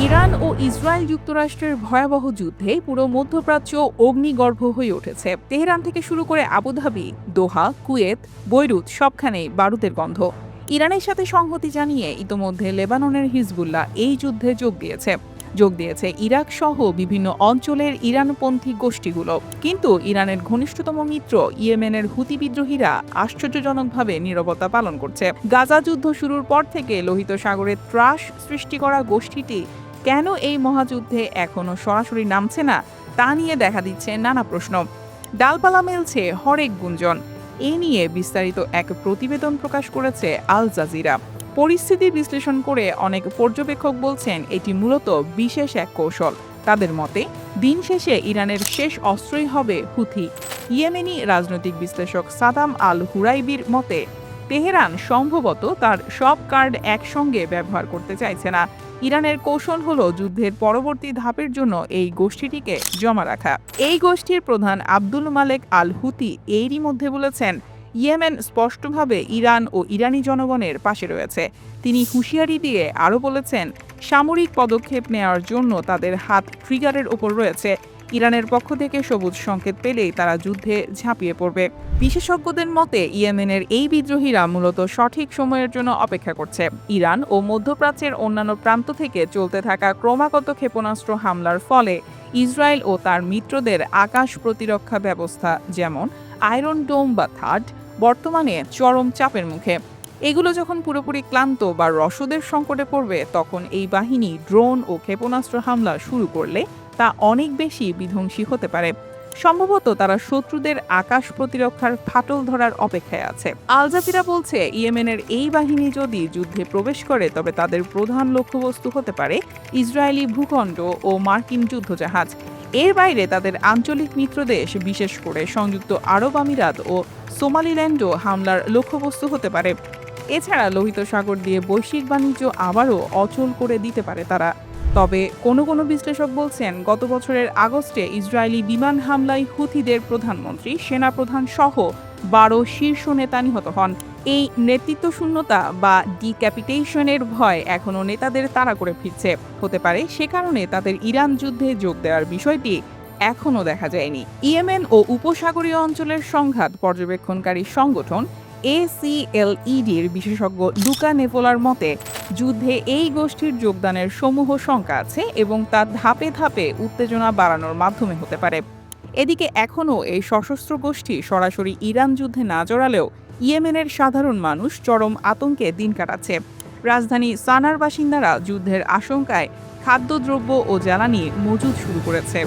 Iran ও Israel যুক্তরাষ্ট্রের ভয়াবহ যুদ্ধে পুরো মধ্যপ্রাচ্য অগ্নিগর্ভ হয়ে উঠেছে। তেহরান থেকে শুরু করে আবুধাবি, দোহা, কুয়েত, বৈরুত সবখানেই বারুদের গন্ধ। ইরানের সাথে সংহতি জানিয়ে ইতোমধ্যে লেবাননের হিজবুল্লাহ এই যুদ্ধে যোগ দিয়েছে ইরাক সহ বিভিন্ন অঞ্চলের ইরানপন্থী গোষ্ঠীগুলো। কিন্তু ইরানের ঘনিষ্ঠতম মিত্র ইয়েমেনের হুতি বিদ্রোহীরা আশ্চর্যজনকভাবে নীরবতা পালন করছে। গাজা যুদ্ধ শুরুর পর থেকে লোহিত সাগরে ত্রাস সৃষ্টি করা গোষ্ঠীটি কেন এই মহাযুদ্ধে এখনও সরাসরি নামছে না তা নিয়ে দেখা দিচ্ছে নানা প্রশ্ন। ডালপালা মেলছে হরেক গুঞ্জন। এ নিয়ে বিস্তারিত এক প্রতিবেদন প্রকাশ করেছে আল জাজিরা। পরিস্থিতি বিশ্লেষণ করে অনেক পর্যবেক্ষক বলছেন এটি মূলত বিশেষ এক কৌশল। তাদের মতে দিন শেষে ইরানের শেষ অস্ত্রই হবে হুথি। ইয়েমেনি রাজনৈতিক বিশ্লেষক সাদাম আল হুরাইবির মতে তেহরান সম্ভবত তার সব কার্ড একসঙ্গে ব্যবহার করতে চাইছে না। ইরানের কৌশল হলো যুদ্ধের পরবর্তী ধাপের জন্য এই গোষ্ঠীটিকে জমা রাখা। এই গোষ্ঠীর প্রধান আব্দুল মালেক আল হুতি এরই মধ্যে বলেছেন ইয়েমেন স্পষ্টভাবে ইরান ও ইরানি জনগণের পাশে রয়েছে। তিনি হুঁশিয়ারি দিয়ে আরও বলেছেন সামরিক পদক্ষেপ নেওয়ার জন্য তাদের হাত ট্রিগারের ওপর রয়েছে। ইরানের পক্ষ থেকে সবুজ সংকেত পেলেই তারা যুদ্ধে ঝাঁপিয়ে পড়বে। বিশেষজ্ঞদের মতে ইয়েমেনের এই বিদ্রোহীরা মূলত সঠিক সময়ের জন্য অপেক্ষা করছে। ইরান ও মধ্যপ্রাচ্যের অন্যান্য প্রান্ত থেকে চলতে থাকা ক্রমাগত ক্ষেপণাস্ত্র হামলার ফলে ইসরায়েল ও তার মিত্রদের আকাশ প্রতিরক্ষা ব্যবস্থা যেমন আয়রন ডোম বা থাড বর্তমানে চরম চাপের মুখে। এগুলো যখন পুরোপুরি ক্লান্ত বা রসদের সংকটে পড়বে তখন এই বাহিনী ড্রোন ও ক্ষেপণাস্ত্র হামলা শুরু করলে তা অনেক বেশি বিধ্বংসী হতে পারে। সম্ভবত তারা শত্রুদের আকাশ প্রতিরক্ষার ফাটল ধরার অপেক্ষায় আছে। আল জাজিরা বলছে ইয়েমেনের এই বাহিনী যদি যুদ্ধে প্রবেশ করে তবে তাদের প্রধান লক্ষ্যবস্তু হতে পারে ইসরায়েলি ভূখণ্ড ও মার্কিন যুদ্ধজাহাজ। এর বাইরে তাদের আঞ্চলিক মিত্রদেশ বিশেষ করে সংযুক্ত আরব আমিরাত ও সোমালিল্যান্ডও হামলার লক্ষ্যবস্তু হতে পারে। এছাড়া লোহিত সাগর দিয়ে বৈশ্বিক বাণিজ্য আবারও অচল করে দিতে পারে তারা। তবে কোনো বিশ্লেষক বলছেন গত বছরের আগস্টে ইসরায়েলি বিমান হামলায় হুথিদের প্রধানমন্ত্রী, সেনাপ্রধান সহ 12 শীর্ষ নেতা নিহত হন। এই নেতৃত্বশূন্যতা বা ডিক্যাপিটেশনের ভয় এখনও নেতাদের তাড়া করে ফিরছে। হতে পারে সে কারণে তাদের ইরান যুদ্ধে যোগ দেওয়ার বিষয়টি এখনও দেখা যায়নি। ইয়েমেন ও উপসাগরীয় অঞ্চলের সংঘাত পর্যবেক্ষণকারী সংগঠন ACLEDর বিশেষজ্ঞ লুকা নেভোলার মতে যুদ্ধে এই গোষ্ঠীর যোগদানের সমূহ শঙ্কা আছে এবং তা ধাপে ধাপে উত্তেজনা বাড়ানোর মাধ্যমে হতে পারে। এদিকে এখনও এই সশস্ত্র গোষ্ঠী সরাসরি ইরান যুদ্ধে না জড়ালেও ইয়েমেনের সাধারণ মানুষ চরম আতঙ্কে দিন কাটাচ্ছে। রাজধানী সানার বাসিন্দারা যুদ্ধের আশঙ্কায় খাদ্যদ্রব্য ও জ্বালানি মজুদ শুরু করেছে।